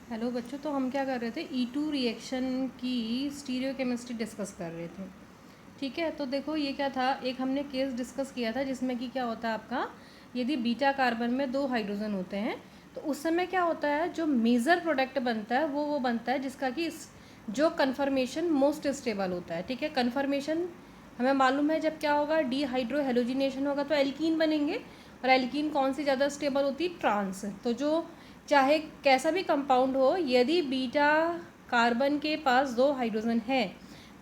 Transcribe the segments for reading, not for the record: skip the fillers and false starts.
Hello बच्चों, तो हम क्या कर रहे थे, E2 रिएक्शन की स्टीरियोकेमिस्ट्री डिस्कस कर रहे थे। ठीक है, तो देखो ये क्या था, एक हमने केस डिस्कस किया था जिसमें कि क्या होता है आपका, यदि बीटा कार्बन में 2 हाइड्रोजन होते हैं तो उस समय क्या होता है, जो मेजर प्रोडक्ट बनता है वो बनता है जिसका कि जो कन्फर्मेशन मोस्ट स्टेबल होता है। ठीक है, कन्फर्मेशन हमें मालूम है जब क्या होगा, डीहाइड्रो हेलोजिनेशन होगा तो एल्कीन बनेंगे, और एल्कीन कौन सी ज़्यादा स्टेबल होती है, ट्रांस। तो जो चाहे कैसा भी कंपाउंड हो, यदि बीटा कार्बन के पास 2 हाइड्रोजन है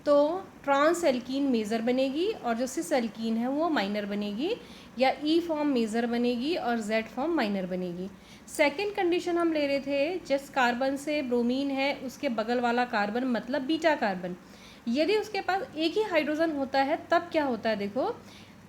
तो ट्रांस एल्कीन मेजर बनेगी और जो सिस एल्कीन है वो माइनर बनेगी, या ई फॉर्म मेजर बनेगी और जेड फॉर्म माइनर बनेगी। सेकंड कंडीशन हम ले रहे थे, जिस कार्बन से ब्रोमीन है उसके बगल वाला कार्बन मतलब बीटा कार्बन, यदि उसके पास एक ही हाइड्रोजन होता है तब क्या होता है देखो।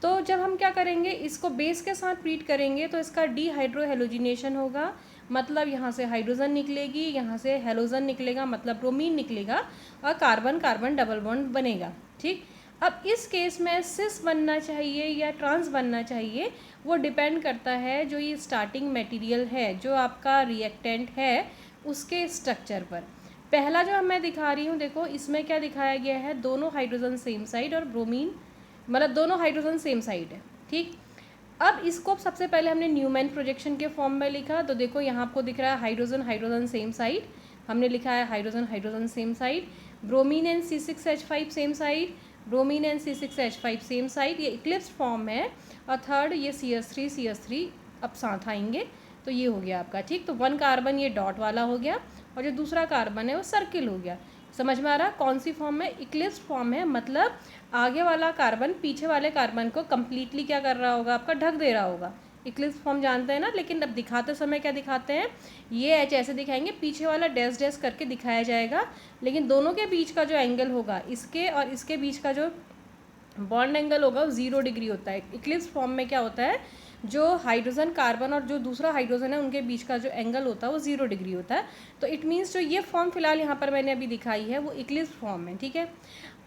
तो जब हम क्या करेंगे, इसको बेस के साथ ट्रीट करेंगे तो इसका डीहाइड्रो हेलोजिनेशन होगा, मतलब यहाँ से हाइड्रोजन निकलेगी, यहाँ से हेलोजन निकलेगा मतलब ब्रोमीन निकलेगा, और कार्बन कार्बन डबल बॉन्ड बनेगा। ठीक, अब इस केस में सिस बनना चाहिए या ट्रांस बनना चाहिए, वो डिपेंड करता है जो ये स्टार्टिंग मटेरियल है, जो आपका रिएक्टेंट है, उसके स्ट्रक्चर पर। पहला जो मैं दिखा रही हूँ देखो, इसमें क्या दिखाया गया है, दोनों हाइड्रोजन सेम साइड और ब्रोमीन मतलब दोनों हाइड्रोजन सेम साइड है। ठीक, अब इसको सबसे पहले हमने न्यूमैन प्रोजेक्शन के फॉर्म में लिखा, तो देखो यहाँ आपको दिख रहा है हाइड्रोजन हाइड्रोजन सेम साइड, हमने लिखा है hydrogen hydrogen same side, bromine and C6H5 same side, bromine and C6H5 same side, ये इक्लिप्स फॉर्म है। और थर्ड ये CH3 अब साथ आएंगे, तो ये हो गया आपका। ठीक, तो 1 कार्बन ये डॉट वाला हो गया और जो दूसरा कार्बन है वो सर्किल हो गया। समझ में आ रहा, कौन सी फॉर्म में, इक्लिप्स फॉर्म है, मतलब आगे वाला कार्बन पीछे वाले कार्बन को कम्प्लीटली क्या कर रहा होगा, आपका ढक दे रहा होगा। इक्लिप्स फॉर्म जानते हैं ना, लेकिन अब दिखाते समय क्या दिखाते हैं, ये एच ऐसे दिखाएंगे, पीछे वाला डैश डैश करके दिखाया जाएगा, लेकिन दोनों के बीच का जो एंगल होगा, इसके और इसके बीच का जो बॉन्ड एंगल होगा वो 0 डिग्री होता है। इक्लिप्स फॉर्म में क्या होता है, जो हाइड्रोजन कार्बन और जो दूसरा हाइड्रोजन है उनके बीच का जो एंगल होता है वो 0 डिग्री होता है। तो इट मीन्स जो ये फॉर्म फिलहाल यहाँ पर मैंने अभी दिखाई है वो इक्लिप्स फॉर्म है। ठीक है,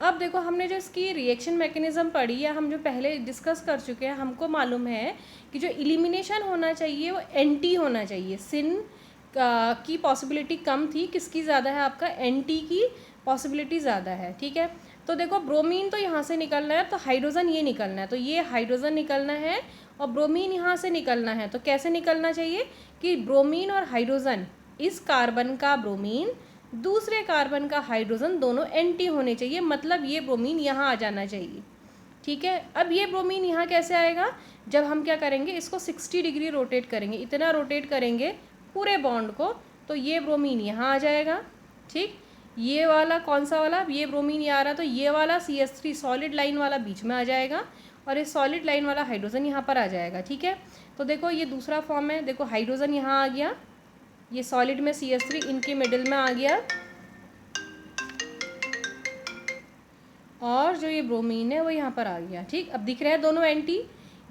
अब देखो हमने जो इसकी रिएक्शन मैकेनिज्म पढ़ी है, हम जो पहले डिस्कस कर चुके हैं, हमको मालूम है कि जो इलिमिनेशन होना चाहिए वो एंटी होना चाहिए। सिन की पॉसिबिलिटी कम थी, किसकी ज़्यादा है, आपका एंटी की पॉसिबिलिटी ज़्यादा है। ठीक है, तो देखो ब्रोमीन तो यहाँ से निकलना है, तो हाइड्रोजन ये निकलना है, तो ये हाइड्रोजन निकलना है और ब्रोमीन यहाँ से निकलना है। तो कैसे निकलना चाहिए कि ब्रोमीन और हाइड्रोजन, इस कार्बन का ब्रोमीन दूसरे कार्बन का हाइड्रोजन दोनों एंटी होने चाहिए, मतलब ये ब्रोमीन यहाँ आ जाना चाहिए। ठीक है, अब ये ब्रोमीन यहाँ कैसे आएगा, जब हम क्या करेंगे, इसको 60 डिग्री रोटेट करेंगे, इतना रोटेट करेंगे पूरे बॉन्ड को, तो ये ब्रोमीन यहाँ आ जाएगा। ठीक, ये वाला कौन सा वाला, ये ब्रोमीन ये आ रहा, तो ये वाला CH3 सॉलिड लाइन वाला बीच में आ जाएगा और ये सॉलिड लाइन वाला हाइड्रोजन यहाँ पर आ जाएगा। ठीक है, तो देखो ये दूसरा फॉर्म है, देखो हाइड्रोजन यहाँ आ गया, ये सॉलिड में CH3 इनके मिडिल में आ गया, और जो ये ब्रोमीन है वो यहाँ पर आ गया। ठीक, अब दिख रहे हैं दोनों एंटी,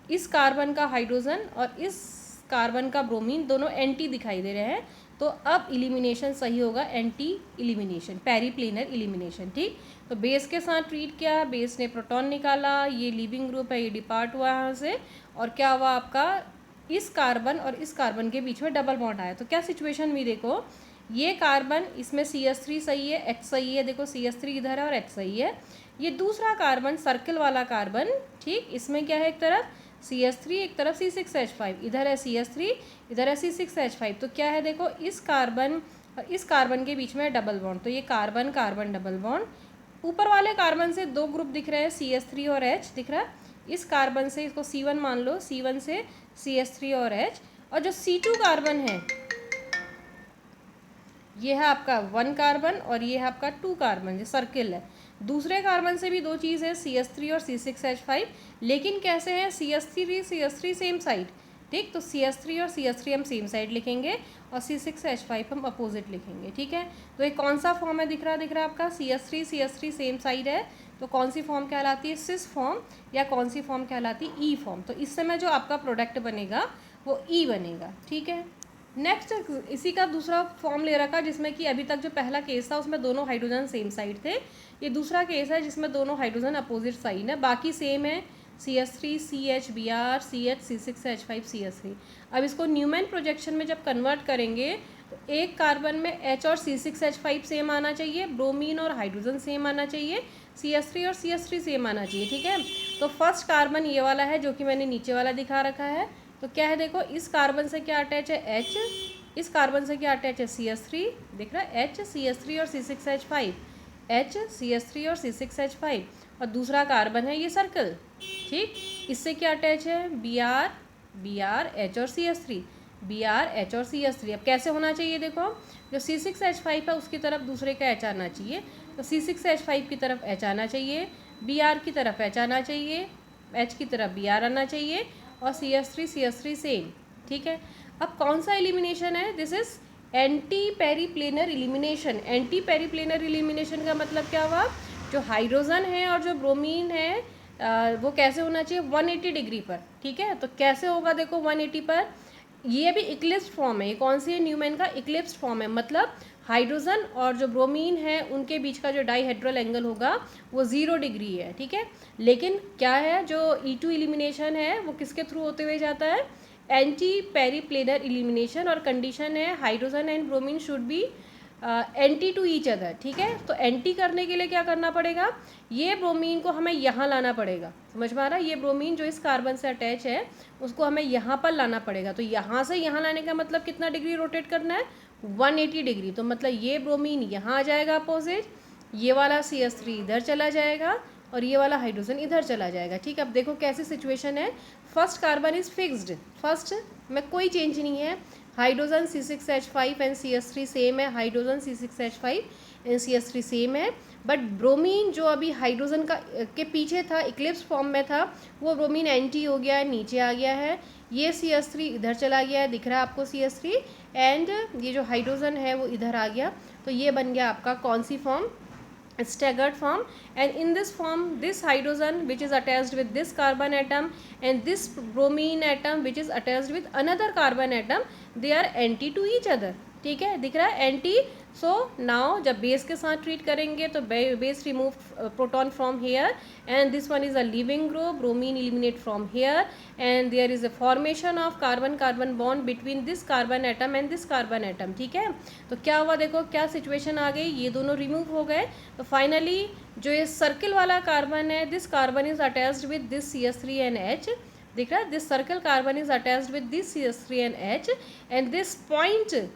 इस कार्बन का हाइड्रोजन और इस कार्बन का ब्रोमीन दोनों एंटी दिखाई दे रहे हैं। तो अब इलिमिनेशन सही होगा, एंटी इलिमिनेशन, पेरीप्लेनर इलिमिनेशन। ठीक, तो बेस के साथ ट्रीट किया, बेस ने प्रोटॉन निकाला, ये लीविंग ग्रुप है, ये डिपार्ट हुआ यहाँ से, और क्या हुआ आपका, इस कार्बन और इस कार्बन के बीच में डबल बॉन्ड आया। तो क्या सिचुएशन हुई देखो, ये कार्बन, इसमें CH3 सही है, H सही है, देखो CH3 इधर है और H सही है। ये दूसरा कार्बन, सर्कल वाला कार्बन, ठीक, इसमें क्या है, एक तरफ CH3 एक तरफ C6H5, इधर है CH3 इधर है C6H5, तो क्या है देखो, इस कार्बन और इस कार्बन के बीच में डबल बॉन्ड, तो ये कार्बन कार्बन डबल बॉन्ड, ऊपर वाले कार्बन से 2 ग्रुप दिख रहे हैं, CH3 और H दिख रहा है, इस कार्बन से इसको C1 मान लो, C1 से CH3 और H, और जो C2 कार्बन है ये है आपका 1 कार्बन और ये है आपका 2 कार्बन, जो सर्किल है। दूसरे कार्बन से भी 2 चीज़ है, CH3 और C6H5, लेकिन कैसे हैं, CH3 सेम साइड। ठीक, तो CH3 और CH3 हम सेम साइड लिखेंगे और C6H5 हम अपोजिट लिखेंगे। ठीक है, तो ये कौन सा फॉर्म है, दिख रहा आपका, CH3 सेम साइड है, तो कौन सी फॉर्म कहलाती है, सिस फॉर्म, या कौन सी फॉर्म कहलाती है, ई फॉर्म। तो इस समय जो आपका प्रोडक्ट बनेगा वो ई बनेगा। ठीक है, नेक्स्ट इसी का दूसरा फॉर्म ले रखा, जिसमें कि अभी तक जो पहला केस था उसमें दोनों हाइड्रोजन सेम साइड थे, ये दूसरा केस है जिसमें दोनों हाइड्रोजन अपोजिट साइड है, बाकी सेम है, CH3 CH Br CH C6H5 CH3। अब इसको न्यूमैन प्रोजेक्शन में जब कन्वर्ट करेंगे तो एक कार्बन में H और C6H5 सेम आना चाहिए, ब्रोमीन और हाइड्रोजन सेम आना चाहिए, CS3 और CS3 सेम आना चाहिए, ठीक है। तो फर्स्ट कार्बन ये वाला है जो कि मैंने नीचे वाला दिखा रखा है। तो क्या है देखो, इस कार्बन से क्या अटैच है H, इस कार्बन से क्या अटैच है CS3, दिख रहा है H CS3 और C6H5, H CS3 और C6H5, और दूसरा कार्बन है ये सर्कल, ठीक। इससे क्या अटैच है Br H और CS3, Br H और CS3। अब कैसे होना चाहिए देखो, जो C6H5 है उसकी तरफ दूसरे का H आना चाहिए, तो C6H5 की तरफ H आना चाहिए, Br की तरफ H आना चाहिए, H की तरफ Br आना चाहिए, और CS3 सेम, ठीक है। अब कौन सा एलिमिनेशन है, this is anti periplanar elimination. Anti periplanar elimination का मतलब क्या हुआ, जो हाइड्रोजन है और जो ब्रोमीन है वो कैसे होना चाहिए, 180 डिग्री पर, ठीक है। तो कैसे होगा देखो 180 पर, ये भी इक्लिप्स फॉर्म है, ये कौन सी है, न्यूमैन का इक्लिप्स फॉर्म है, मतलब हाइड्रोजन और जो ब्रोमीन है उनके बीच का जो डाइहेड्रल एंगल होगा वो 0 डिग्री है, ठीक है। लेकिन क्या है, जो E2 एलिमिनेशन है वो किसके थ्रू होते हुए जाता है, एंटी पेरीप्लेनर एलिमिनेशन, और कंडीशन है hydrogen and bromine should be anti to each other, ठीक है। तो एंटी करने के लिए क्या करना पड़ेगा, ये ब्रोमीन को हमें यहाँ लाना पड़ेगा, समझ में आ रहा है, ये ब्रोमीन जो इस कार्बन से अटैच है उसको हमें यहाँ पर लाना पड़ेगा। तो यहाँ से यहाँ लाने का मतलब कितना डिग्री रोटेट करना है, 180 डिग्री। तो मतलब ये ब्रोमीन यहाँ आ जाएगा अपोजिट, ये वाला CS3 इधर चला जाएगा, और ये वाला हाइड्रोजन इधर चला जाएगा, ठीक है। अब देखो कैसी सिचुएशन है, first carbon is fixed, first में कोई चेंज नहीं है, hydrogen C6H5 and CS3 same है, hydrogen C6H5 and CS3 same है, बट ब्रोमीन जो अभी हाइड्रोजन का के पीछे था, इक्लिप्स फॉर्म में था, वो ब्रोमीन एंटी हो गया है, नीचे आ गया है, ये CS3 इधर चला गया है, दिख रहा है आपको CS3, एंड ये जो हाइड्रोजन है वो इधर आ गया। तो ये बन गया आपका कौन सी form, staggered form, and in this form this hydrogen which is attached with this carbon atom and this bromine atom which is attached with another carbon atom, they are anti to each other, ठीक है, दिख रहा है anti. So now जब base के साथ treat करेंगे तो base remove proton from here, and this one is a leaving group, bromine eliminate from here, and there is a formation of carbon carbon bond between this carbon atom and this carbon atom, ठीक है। तो क्या हुआ देखो, क्या situation आ गई, ये दोनों रिमूव हो गए। तो फाइनली जो ये सर्किल वाला कार्बन है, this carbon is attached with this CS3 and H, दिख रहा है, this circle carbon is attached with this CS3 and H, and this point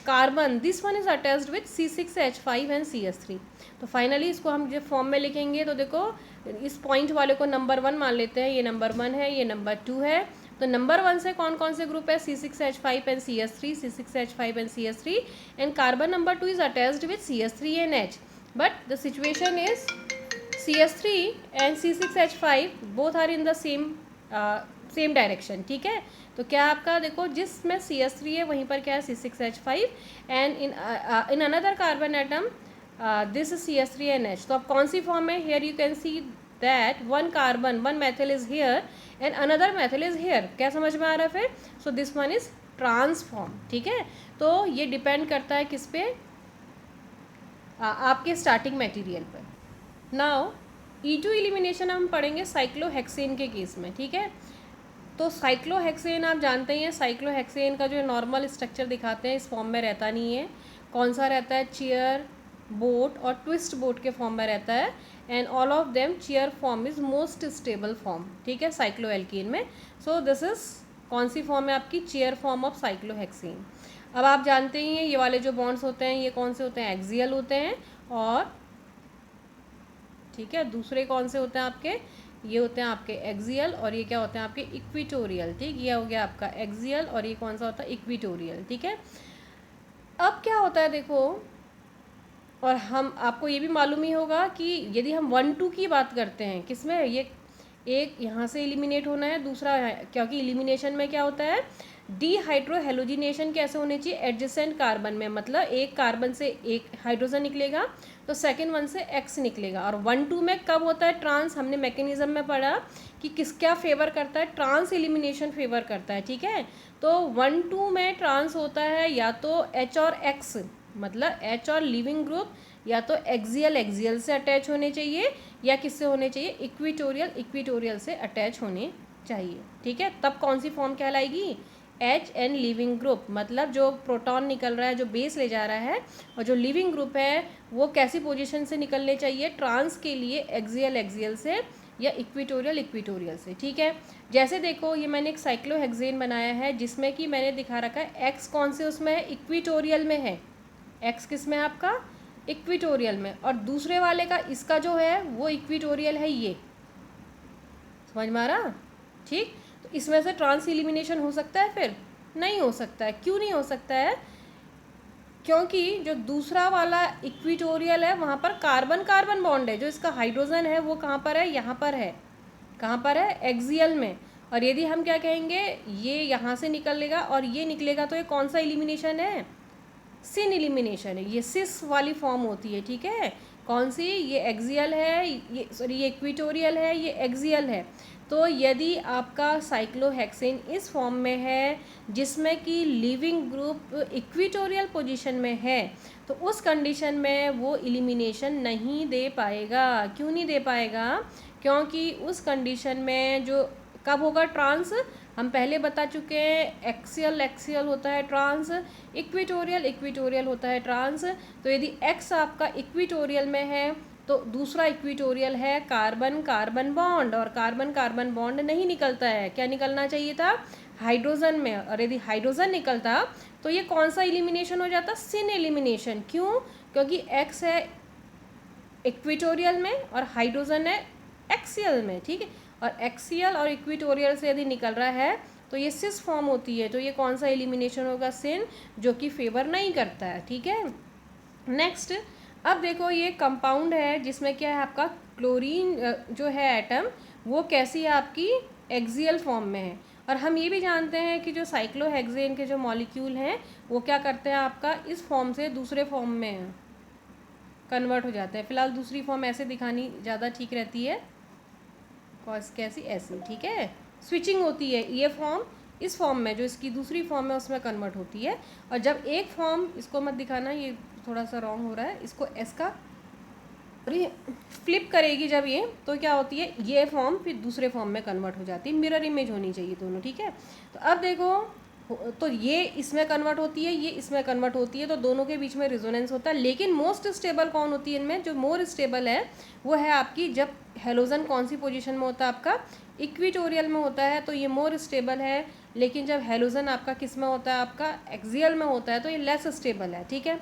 carbon, this one is attached with C6H5 and CS3। तो finally इसको हम जब form में लिखेंगे तो देखो, इस पॉइंट वाले को नंबर 1 मान लेते हैं, ये नंबर 1 है, ये नंबर 2 है। तो नंबर 1 से कौन कौन से ग्रुप है, C6H5 and CS3, C6H5 and CS3, and carbon number 2 is attached with CS3 and H, but the situation is CS3 and C6H5 both are in the same direction, ठीक है। तो क्या आपका देखो, जिसमें CS3 है वहीं पर क्या है C6H5, and in another carbon atom this is CS3 and H। तो अब कौन सी फॉर्म है, here you can see that one carbon, one methyl is here and another methyl is here, क्या समझ में आ रहा है फिर। So this one is transform, ठीक है। तो ये डिपेंड करता है किस पे, आपके स्टार्टिंग मटेरियल पर। नाउ E2 एलिमिनेशन हम पढ़ेंगे साइक्लोहेक्सेन के केस में, ठीक है। तो साइक्लोहेक्सेन आप जानते ही हैं, साइक्लोहेक्सेन का जो नॉर्मल स्ट्रक्चर दिखाते हैं इस फॉर्म में रहता नहीं है, कौन सा रहता है, चेयर बोट और ट्विस्ट बोट के फॉर्म में रहता है, and all of them chair form is most stable form, ठीक है, साइक्लोएल्कीन में। सो दिस इज कौन सी फॉर्म है आपकी, चेयर फॉर्म ऑफ साइक्लोहेक्सेन। अब आप जानते ही हैं ये वाले जो बॉन्ड्स होते हैं ये कौन से होते हैं, एक्सियल होते हैं, और ठीक है, दूसरे कौन से होते हैं आपके, ये होते हैं आपके एक्सियल, और ये क्या होते हैं आपके इक्विटोरियल, ठीक, ये हो गया आपका एक्सियल, और ये कौन सा होता है, इक्विटोरियल, ठीक है। अब क्या होता है देखो, और हम आपको ये भी मालूम ही होगा कि यदि हम 1-2 की बात करते हैं, किसमें, ये एक यहाँ से एलिमिनेट होना है, दूसरा है, क्योंकि एलिमिनेशन में क्या होता है, डीहाइड्रोहेलोजिनेशन कैसे होनी चाहिए, एडजेसेंट कार्बन में, मतलब एक कार्बन से एक हाइड्रोजन निकलेगा तो सेकेंड वन से X निकलेगा। और 1-2 में कब होता है ट्रांस, हमने मैकेनिज्म में पढ़ा कि किस क्या फेवर करता है, ट्रांस एलिमिनेशन फेवर करता है, ठीक है। तो 1-2 में ट्रांस होता है या तो H और X, मतलब H और लिविंग ग्रुप या तो एक्सियल से अटैच होने चाहिए, या किससे होने चाहिए, इक्विटोरियल से अटैच होने चाहिए, ठीक है। तब कौन सी फॉर्म कहलाएगी, HN लिविंग ग्रुप, मतलब जो प्रोटॉन निकल रहा है, जो बेस ले जा रहा है, और जो लिविंग ग्रुप है वो कैसी पोजीशन से निकलने चाहिए, ट्रांस के लिए एक्सियल एक्सियल से या इक्विटोरियल इक्विटोरियल से। ठीक है, जैसे देखो ये मैंने एक साइक्लोहेक्सेन बनाया है जिसमें कि मैंने दिखा रखा है एक्स कौन से उसमें है, इक्विटोरियल में है। एक्स किस में है आपका, इक्विटोरियल में, और दूसरे वाले का इसका जो है वो इक्विटोरियल है, ये समझ में आ रहा। ठीक, तो इसमें से ट्रांस एलिमिनेशन हो सकता है, फिर नहीं हो सकता है। क्यों नहीं हो सकता है, क्योंकि जो दूसरा वाला इक्विटोरियल है वहाँ पर कार्बन कार्बन बॉन्ड है, जो इसका हाइड्रोजन है वो कहाँ पर है, यहाँ पर है। कहाँ पर है, एक्सियल में। और यदि हम क्या कहेंगे, ये यहाँ से निकलेगा और ये निकलेगा, तो ये कौन सा एलिमिनेशन है, सिन एलिमिनेशन है। ये सिस वाली फॉर्म होती है। ठीक है, कौन सी, ये एक्सियल है, ये सॉरी ये इक्विटोरियल है, ये एक्सियल है। तो यदि आपका साइक्लोहेक्सेन इस फॉर्म में है जिसमें कि लिविंग ग्रुप इक्विटोरियल पोजीशन में है, तो उस कंडीशन में वो एलिमिनेशन नहीं दे पाएगा। क्यों नहीं दे पाएगा, क्योंकि उस कंडीशन में जो कब होगा ट्रांस, हम पहले बता चुके हैं, एक्सियल एक्सियल होता है ट्रांस, इक्विटोरियल इक्विटोरियल होता है ट्रांस। तो यदि एक्स आपका इक्विटोरियल में है तो दूसरा इक्विटोरियल है कार्बन कार्बन बॉन्ड, और कार्बन कार्बन बॉन्ड नहीं निकलता है, क्या निकलना चाहिए था, हाइड्रोजन में। और यदि हाइड्रोजन निकलता तो ये कौन सा एलिमिनेशन हो जाता, सिन एलिमिनेशन। क्यों, क्योंकि एक्स है इक्विटोरियल में और हाइड्रोजन है एक्सियल में। ठीक है, और एक्सियल और इक्विटोरियल से यदि निकल रहा है तो ये सिस फॉर्म होती है, तो ये कौन सा एलिमिनेशन होगा, सिन, जो कि फेवर नहीं करता है। ठीक है, नेक्स्ट अब देखो ये कंपाउंड है जिसमें क्या है आपका क्लोरीन जो है एटम, वो कैसी है आपकी, एक्सियल फॉर्म में है। और हम ये भी जानते हैं कि जो साइक्लोहेक्सेन के जो मॉलिक्यूल हैं वो क्या करते हैं आपका इस फॉर्म से दूसरे फॉर्म में कन्वर्ट हो जाते हैं। फिलहाल दूसरी फॉर्म ऐसे दिखानी ज़्यादा ठीक रहती है, कैसी, ऐसी। ठीक है, स्विचिंग होती है, ये फॉर्म इस फॉर्म में, जो इसकी दूसरी फॉर्म है उसमें कन्वर्ट होती है। और जब एक फॉर्म, इसको मत दिखाना, ये थोड़ा सा रॉन्ग हो रहा है, इसको एस का फ्लिप करेगी जब ये, तो क्या होती है, ये फॉर्म फिर दूसरे फॉर्म में कन्वर्ट हो जाती है। मिरर इमेज होनी चाहिए दोनों। ठीक है, तो अब देखो, तो ये इसमें कन्वर्ट होती है, ये इसमें कन्वर्ट होती है, तो दोनों के बीच में रेजोनेंस होता है। लेकिन मोस्ट स्टेबल कौन होती है इनमें, जो मोर स्टेबल है वो है आपकी, जब हेलोजन कौन सी पोजीशन में होता है आपका, इक्विटोरियल में होता है, तो ये मोर स्टेबल है। लेकिन जब हेलोजन आपका किस में होता है, आपका एक्सियल में होता है, तो ये लेस स्टेबल है। ठीक है,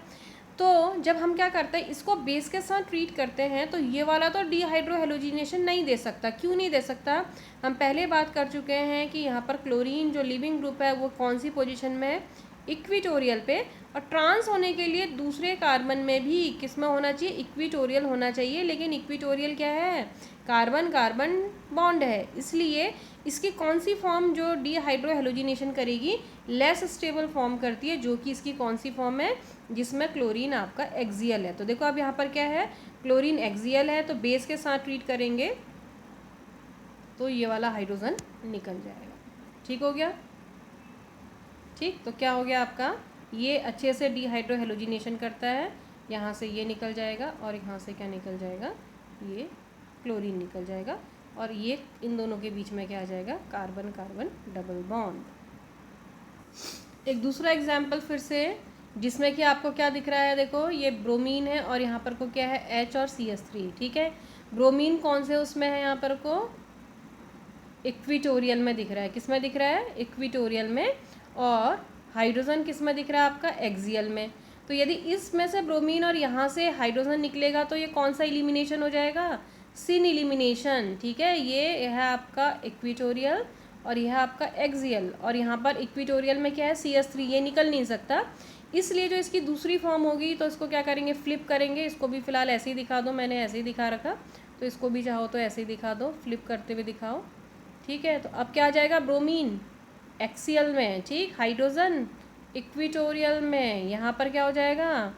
तो जब हम क्या करते हैं, इसको बेस के साथ ट्रीट करते हैं, तो ये वाला तो डीहाइड्रोहेलोजिनेशन नहीं दे सकता। क्यों नहीं दे सकता, हम पहले बात कर चुके हैं कि यहाँ पर क्लोरीन जो लिविंग ग्रुप है वो कौन सी पोजीशन में है, इक्विटोरियल पे, और ट्रांस होने के लिए दूसरे कार्बन में भी किस में होना चाहिए, इक्विटोरियल होना चाहिए। लेकिन इक्विटोरियल क्या है, कार्बन कार्बन बॉन्ड है, इसलिए इसकी कौन सी फॉर्म जो डीहाइड्रोहेलोजिनेशन करेगी, लेस स्टेबल फॉर्म करती है, जो कि इसकी कौन सी फॉर्म है, जिसमें क्लोरीन आपका एक्सियल है। तो देखो अब यहाँ पर क्या है, क्लोरीन एक्सियल है, तो बेस के साथ ट्रीट करेंगे तो ये वाला हाइड्रोजन निकल जाएगा। ठीक हो गया, ठीक, तो क्या हो गया आपका, ये अच्छे से डीहाइड्रोहेलोजिनेशन करता है, यहाँ से ये निकल जाएगा और यहाँ से क्या निकल जाएगा, ये क्लोरीन निकल जाएगा, और ये इन दोनों के बीच में क्या आ जाएगा, कार्बन कार्बन डबल बॉन्ड। एक दूसरा एग्जाम्पल फिर से, जिसमें कि आपको क्या दिख रहा है, देखो ये ब्रोमीन है और यहाँ पर को क्या है, H और CH3। ठीक है, ब्रोमीन कौन से उसमें है, यहाँ पर को इक्विटोरियल में दिख रहा है, किस में दिख रहा है, इक्विटोरियल में, और हाइड्रोजन किस में दिख रहा है आपका, एक्सियल में। तो यदि इसमें से ब्रोमीन और यहाँ से हाइड्रोजन निकलेगा तो ये कौन सा एलिमिनेशन हो जाएगा, सिन एलिमिनेशन। ठीक है, ये है आपका इक्विटोरियल और यह आपका एक्सियल, और यहाँ पर इक्विटोरियल में क्या है, CH3, ये निकल नहीं सकता, इसलिए जो इसकी दूसरी फॉर्म होगी तो इसको क्या करेंगे, फ्लिप करेंगे। इसको भी फिलहाल ऐसे ही दिखा दो, मैंने ऐसे ही दिखा रखा, तो इसको भी चाहो तो ऐसे ही दिखा दो, फ्लिप करते हुए दिखाओ। ठीक है, तो अब क्या आ जाएगा, ब्रोमीन एक्सियल में, ठीक, हाइड्रोजन इक्विटोरियल में, यहाँ पर क्या हो जाएगा,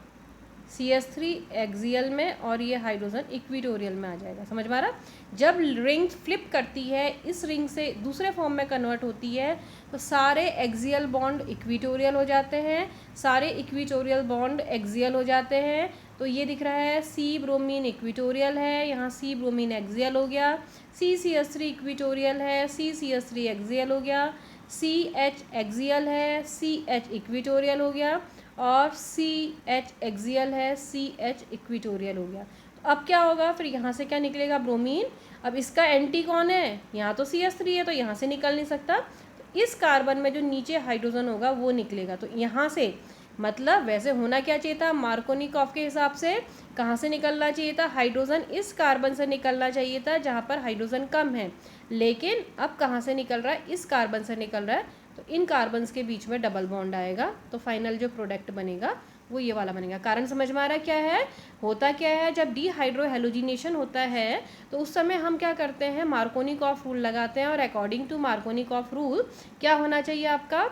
CH3 एक्सियल में, और ये हाइड्रोजन इक्विटोरियल में आ जाएगा। समझ में आ रहा, जब रिंग फ्लिप करती है, इस रिंग से दूसरे फॉर्म में कन्वर्ट होती है, तो सारे एक्सियल बॉन्ड इक्विटोरियल हो जाते हैं, सारे इक्विटोरियल बॉन्ड एक्सियल हो जाते हैं। तो ये दिख रहा है C ब्रोमीन इक्विटोरियल है, यहाँ C ब्रोमीन एक्सियल हो गया, CCH3 इक्विटोरियल है, CCH3 एक्सियल हो गया, CH एक्सियल है, CH इक्विटोरियल हो गया, और CH एक्सियल है, CH इक्विटोरियल हो गया। तो अब क्या होगा, फिर यहाँ से क्या निकलेगा, ब्रोमीन। अब इसका एंटी कौन है, यहाँ तो CH3 है, तो यहाँ से निकल नहीं सकता, तो इस कार्बन में जो नीचे हाइड्रोजन होगा वो निकलेगा। तो यहाँ से मतलब वैसे होना क्या चाहिए था, मार्कोनिकॉफ के हिसाब से कहाँ से निकलना चाहिए था, हाइड्रोजन इस कार्बन से निकलना चाहिए था जहाँ पर हाइड्रोजन कम है, लेकिन अब कहाँ से निकल रहा है, इस कार्बन से निकल रहा है। तो इन कार्बन्स के बीच में डबल बॉन्ड आएगा, तो फाइनल जो प्रोडक्ट बनेगा वो ये वाला बनेगा। कारण समझ में आ रहा है क्या है, होता क्या है, जब डीहाइड्रोहेलोजिनेशन होता है तो उस समय हम क्या करते हैं, मार्कोनिकॉफ रूल लगाते हैं, और अकॉर्डिंग टू मार्कोनिकॉफ रूल क्या होना चाहिए आपका,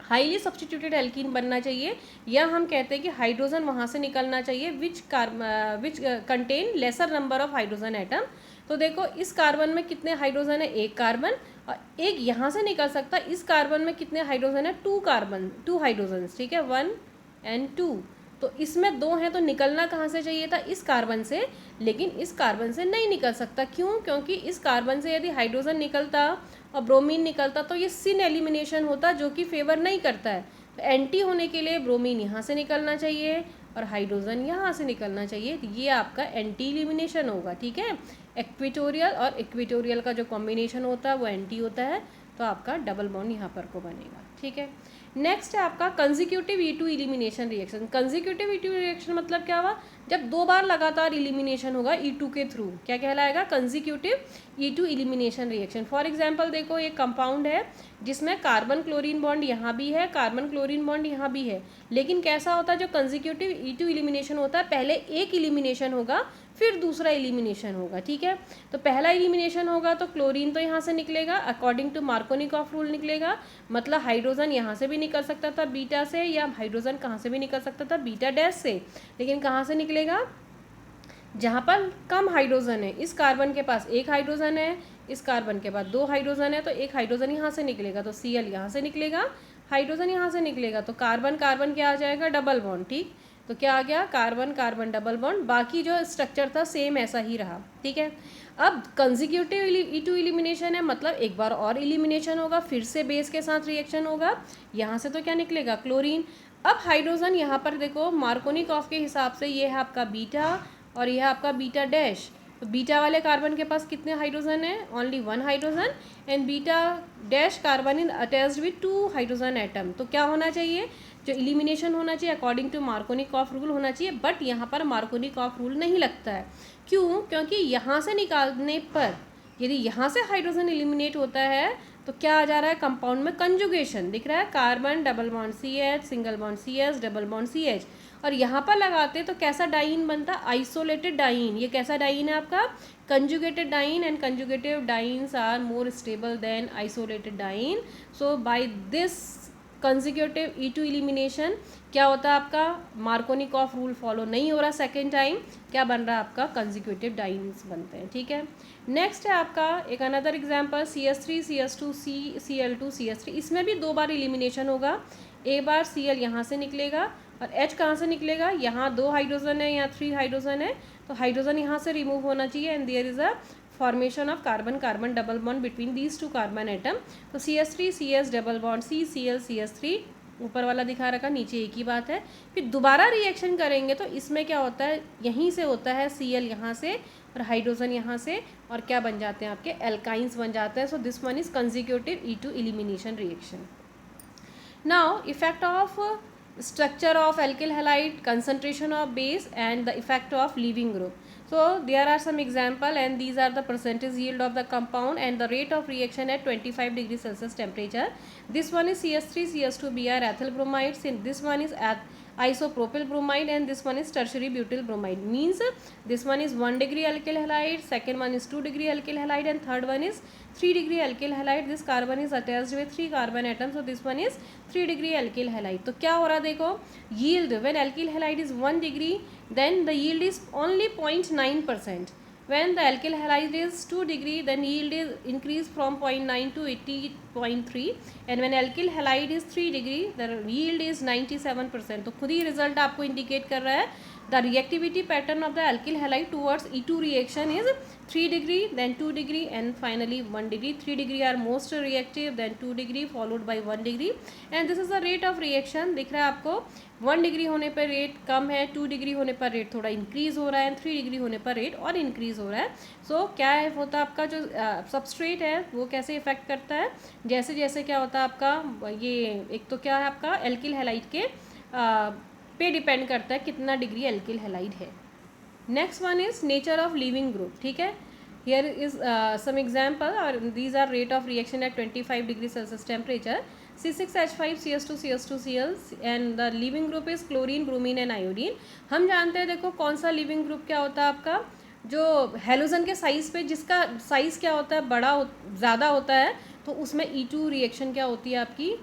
हाईली सब्सटीट्यूटेड एल्कीन बनना चाहिए, या हम कहते हैं कि हाइड्रोजन वहाँ से निकलना चाहिए which contain laser number of hydrogen atom. तो देखो इस कार्बन में कितने हाइड्रोजन है, एक कार्बन, और एक यहाँ से निकल सकता है, इस कार्बन में कितने हाइड्रोजन है, टू हाइड्रोजन, ठीक है, 1 और 2। तो इसमें 2 हैं, तो निकलना कहाँ से चाहिए था, इस कार्बन से, लेकिन इस कार्बन से नहीं निकल सकता। क्यों, क्योंकि इस कार्बन से यदि हाइड्रोजन निकलता और ब्रोमीन निकलता तो ये सिन एलिमिनेशन होता, जो कि फेवर नहीं करता है। तो एंटी होने के लिए ब्रोमीन यहाँ से निकलना चाहिए और हाइड्रोजन यहाँ से निकलना चाहिए, तो ये आपका एंटी एलिमिनेशन होगा, ठीक है। इक्विटोरियल और इक्विटोरियल का जो कॉम्बिनेशन होता है वो एंटी होता है, तो आपका डबल बॉन्ड यहाँ पर को बनेगा, ठीक है। नेक्स्ट है आपका consecutive E2 elimination reaction. Consecutive E2 reaction मतलब क्या हुआ, जब 2 बार लगातार इलिमिनेशन होगा E2 के थ्रू, क्या कहलाएगा, consecutive E2 elimination reaction. For example देखो एक कंपाउंड है जिसमें कार्बन क्लोरीन बॉन्ड यहाँ भी है, कार्बन क्लोरीन बॉन्ड यहाँ भी है, लेकिन कैसा होता है, जो कंजिक्यूटिव E2 इलिमिनेशन होता है, पहले एक इलिमिनेशन होगा फिर दूसरा एलिमिनेशन होगा, ठीक है। तो पहला एलिमिनेशन होगा तो क्लोरीन तो यहाँ से निकलेगा, अकॉर्डिंग टू मार्कोनिकॉफ रूल निकलेगा, मतलब हाइड्रोजन यहाँ से भी निकल सकता था बीटा से, या हाइड्रोजन कहाँ से भी निकल सकता था, बीटा डैश से, लेकिन कहाँ से निकलेगा, जहाँ पर कम हाइड्रोजन है। इस कार्बन के पास एक हाइड्रोजन है, इस कार्बन के पास 2 हाइड्रोजन है, तो एक हाइड्रोजन यहाँ से निकलेगा, तो Cl यहाँ से निकलेगा, हाइड्रोजन यहाँ से निकलेगा, तो कार्बन कार्बन क्या आ जाएगा, डबल बॉन्ड, ठीक। तो क्या आ गया, कार्बन कार्बन डबल बॉन्ड, बाकी जो स्ट्रक्चर था सेम ऐसा ही रहा, ठीक है। अब कंजिक्यूटिव E2 इलिमिनेशन है, मतलब एक बार और इलिमिनेशन होगा, फिर से बेस के साथ रिएक्शन होगा, यहाँ से तो क्या निकलेगा, क्लोरीन। अब हाइड्रोजन यहाँ पर देखो मार्कोनिकॉफ के हिसाब से ये है आपका बीटा और यह है आपका बीटा डैश। तो बीटा वाले कार्बन के पास कितने हाइड्रोजन है, only 1 hydrogen, and beta dash carbon is attached with 2 hydrogen atom. तो क्या होना चाहिए, जो इलिमिनेशन होना चाहिए अकॉर्डिंग टू मार्कोनिकॉफ रूल होना चाहिए, बट यहाँ पर मार्कोनिकॉफ रूल नहीं लगता है। क्यों, क्योंकि यहाँ से निकालने पर यदि यहाँ से हाइड्रोजन इलिमिनेट होता है तो क्या आ जा रहा है, कंपाउंड में कंजुगेशन दिख रहा है, carbon double bond CH, single bond CS, double bond CH, और यहाँ पर लगाते तो कैसा डाइन बनता, आइसोलेटेड डाइन। ये कैसा डाइन है आपका, conjugated diene, and conjugative dienes are more stable than isolated diene. So by this consecutive E2 elimination क्या होता है आपका, मार्कोनिकॉफ रूल फॉलो नहीं हो रहा, सेकेंड टाइम क्या बन रहा है आपका, कंजिक्यूटिव डाइन्स बनते हैं, ठीक है। नेक्स्ट है आपका एक another example CH3 CH2 Cl2 CH3, इसमें भी 2 बार इलिमिनेशन होगा, एक बार Cl यहाँ से निकलेगा और H कहाँ से निकलेगा, यहाँ 2 हाइड्रोजन है, यहाँ 3 हाइड्रोजन है, तो हाइड्रोजन यहाँ से रिमूव होना चाहिए, and there is a formation of carbon carbon double bond between these 2 carbon atom. तो CH3 CS double bond Cl CH3 ऊपर वाला दिखा रखा, नीचे एक ही बात है। फिर दोबारा रिएक्शन करेंगे तो इसमें क्या होता है, यहीं से होता है Cl यहाँ से और हाइड्रोजन यहाँ से, और क्या बन जाते हैं आपके एल्काइंस बन जाते हैं। सो this one is consecutive E2 elimination reaction. Now effect of structure of alkyl halide, concentration of base, and the effect of leaving group. So there are some example, and these are the percentage yield of the compound and the rate of reaction at 25 degree Celsius temperature. This one is CH3 CH2Br ethyl bromide, this one is at isopropyl bromide, and this one is tertiary butyl bromide. Means this one is 1 degree alkyl halide, second one is 2 degree alkyl halide, and third one is 3 degree alkyl halide. This carbon is attached with 3 carbon atoms, so this one is 3 degree alkyl halide. तो क्या हो रहा देखो, yield when alkyl halide is 1 degree, then the yield is only 0.9%. When the alkyl halide is 2 degree, then yield is increased from 0.9 to 80.3, and when alkyl halide is 3 degree, the yield is 97%. तो खुद ही result आपको indicate कर रहा है the reactivity pattern of the alkyl halide towards E2 reaction is 3 degree, then 2 degree and finally 1 degree. 3 degree are most reactive, then 2 degree followed by 1 degree. And this is the rate of reaction. दिख रहा है आपको 1 degree होने पर rate कम है, 2 degree होने पर rate थोड़ा इंक्रीज़ हो रहा है, 3 डिग्री होने पर रेट और इंक्रीज़ हो रहा है. सो क्या है होता है आपका जो सबस्ट्रेट है वो कैसे इफेक्ट करता है, जैसे जैसे क्या होता है आपका ये एक तो क्या है आपका एल्किल हैलाइड के पे डिपेंड करता है कितना डिग्री एल्किल हैलाइड है. Next one is nature of leaving group. ठीक है, हियर इज सम एग्जाम्पल और these are rate of reaction at 25 degree Celsius temperature. C6H5CS2CS2Cl and the leaving group is chlorine, bromine and iodine. हम जानते हैं देखो कौन सा लिविंग ग्रुप क्या होता है आपका, जो हैलोजन के साइज़ पे जिसका साइज़ क्या होता है बड़ा ज़्यादा होता है, तो उसमें E2 रिएक्शन क्या होती है आपकी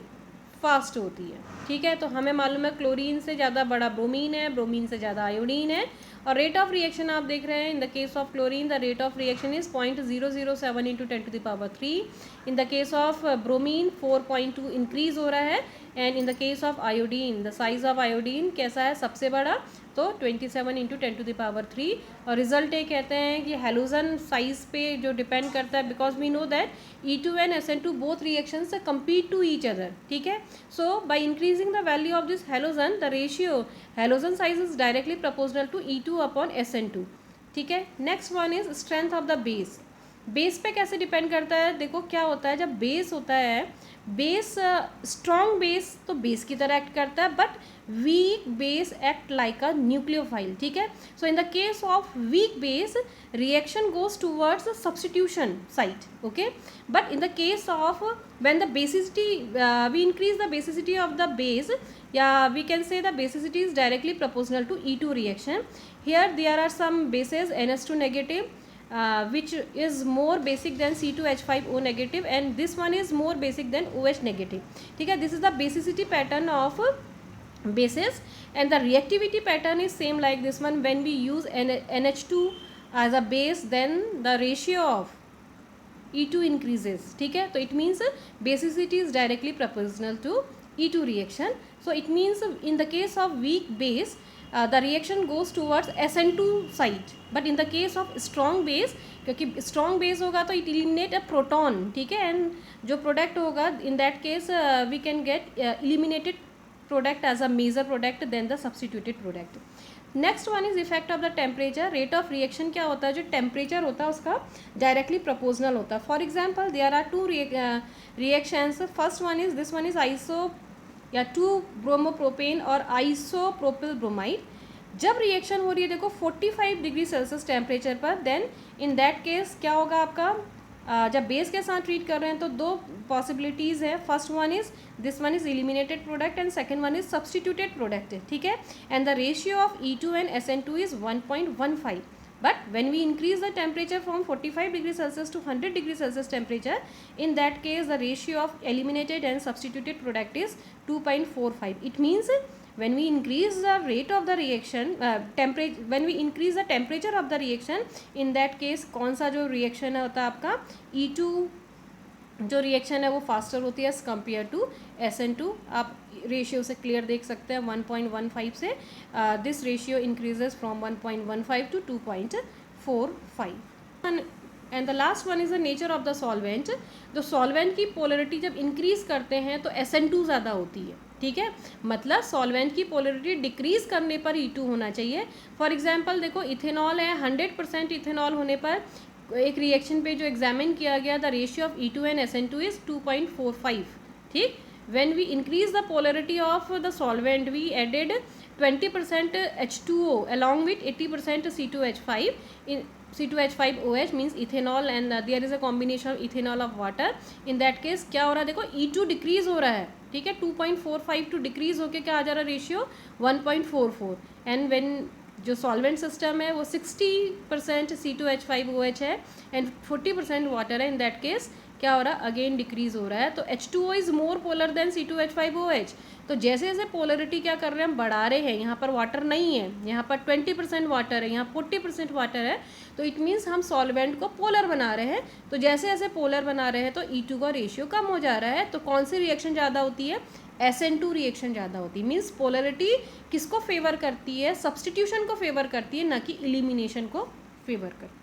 फास्ट होती है. ठीक है, तो हमें मालूम है क्लोरीन से ज़्यादा बड़ा ब्रोमीन है, ब्रोमीन से ज़्यादा आयोडीन है. और रेट ऑफ रिएक्शन आप देख रहे हैं, इन the case of chlorine the rate of reaction is 0.007 into 10⁻3. In the case of bromine 4.2 increase हो रहा है. And in the case of iodine the size of iodine कैसा है सबसे बड़ा, तो 27 इंटू 10⁻3. और रिजल्ट ये कहते हैं कि हैलोजन साइज पे जो डिपेंड करता है, because we know that E2 and SN2 both reactions compete to each other. ठीक है, so by increasing the value of this halogen the ratio halogen size is directly proportional to E2 upon SN2. ठीक है, next one is strength of the base. Base पे कैसे depend करता है, देखो क्या होता है जब बेस होता है, बेस स्ट्रॉन्ग बेस तो बेस की तरह एक्ट करता है, but weak base act like a nucleophile. ठीक है, so in the case of weak base reaction goes towards substitution site. Okay, but in the case of when the basicity we increase the basicity of the base, या we can say the basicity is directly proportional to E2 reaction. Here there are some bases NH2 negative which is more basic than C2H5O negative and this one is more basic than OH negative. ठीक है, this is the basicity pattern of bases and the reactivity pattern is same like this one. When we use NH2 as a base, then the ratio of E2 increases. ठीक है, तो it means basicity is directly proportional to E2 reaction. So it means in the case of weak base the reaction goes towards SN2 site, but in the case of strong base, क्योंकि strong base होगा तो it eliminate a proton. ठीक है, and जो product होगा in that case we can get eliminated product as a major product than the substituted product. Next one is effect of the temperature. Rate of reaction क्या होता है, जो temperature होता है उसका डायरेक्टली प्रोपोर्शनल होता है. For example there are two reactions. First one is this one is iso या 2 ब्रोमोप्रोपेन और आइसोप्रोपिल ब्रोमाइड. जब रिएक्शन हो रही है देखो 45 डिग्री सेल्सियस टेम्परेचर पर, देन इन दैट केस क्या होगा आपका, जब बेस के साथ ट्रीट कर रहे हैं तो दो पॉसिबिलिटीज़ है. First one is this one is eliminated product and second one is substituted product. ठीक है, and the ratio of E2 and SN2 is 1.15. But when we increase the temperature from 45 degrees Celsius to 100 degrees Celsius temperature, in that case the ratio of eliminated and substituted product is 2.45. It means when we increase the rate of the reaction when we increase the temperature of the reaction, in that case कौन सा जो reaction होता है आपका E2 जो reaction है वो faster होती है एज कम्पेयर टू SN2. आप रेशियो से क्लियर देख सकते हैं 1.15 से this ratio increases from 1.15 to 2.45. And the last one is the nature of the solvent. जो सॉल्वेंट की पोलरिटी जब इंक्रीज करते हैं तो SN2 ज़्यादा होती है. ठीक है, मतलब सॉल्वेंट की पोलरिटी डिक्रीज करने पर E2 होना चाहिए. फॉर एग्जांपल देखो इथेनॉल है, 100% इथेनॉल होने पर एक रिएक्शन पे जो एग्जामिन किया गया the ratio of E2 and SN2 is 2.45. ठीक, when we increase the polarity of the solvent we added 20% H2O along with 80% C2H5. in C2H5OH means ethanol and there is a combination of ethanol of water. in that case क्या हो रहा है देखो E2 decrease हो रहा है. ठीक है, 2.45 टू डिक्रीज होके क्या आ जा रहा है रेशियो 1.44. एंड व्हेन जो सॉल्वेंट सिस्टम है वो 60% C2H5OH है एंड 40% वाटर है. इन दैट केस क्या हो रहा है अगेन डिक्रीज हो रहा है. तो H2O is more polar then C2H5OH. तो जैसे जैसे पोलरिटी क्या कर रहे हैं हम बढ़ा रहे हैं. यहाँ पर वाटर नहीं है, यहाँ पर 20% वाटर है, यहाँ 40% वाटर है. तो इट मीन्स हम सॉल्वेंट को पोलर बना रहे हैं. तो जैसे जैसे पोलर बना रहे हैं तो E2 का रेशियो कम हो जा रहा है. तो कौन सी रिएक्शन ज़्यादा होती है, SN2 रिएक्शन ज़्यादा होती है। मीन्स पोलरिटी किसको फेवर करती है, सब्स्टिट्यूशन को फेवर करती है, ना कि एलिमिनेशन को फेवर करती है।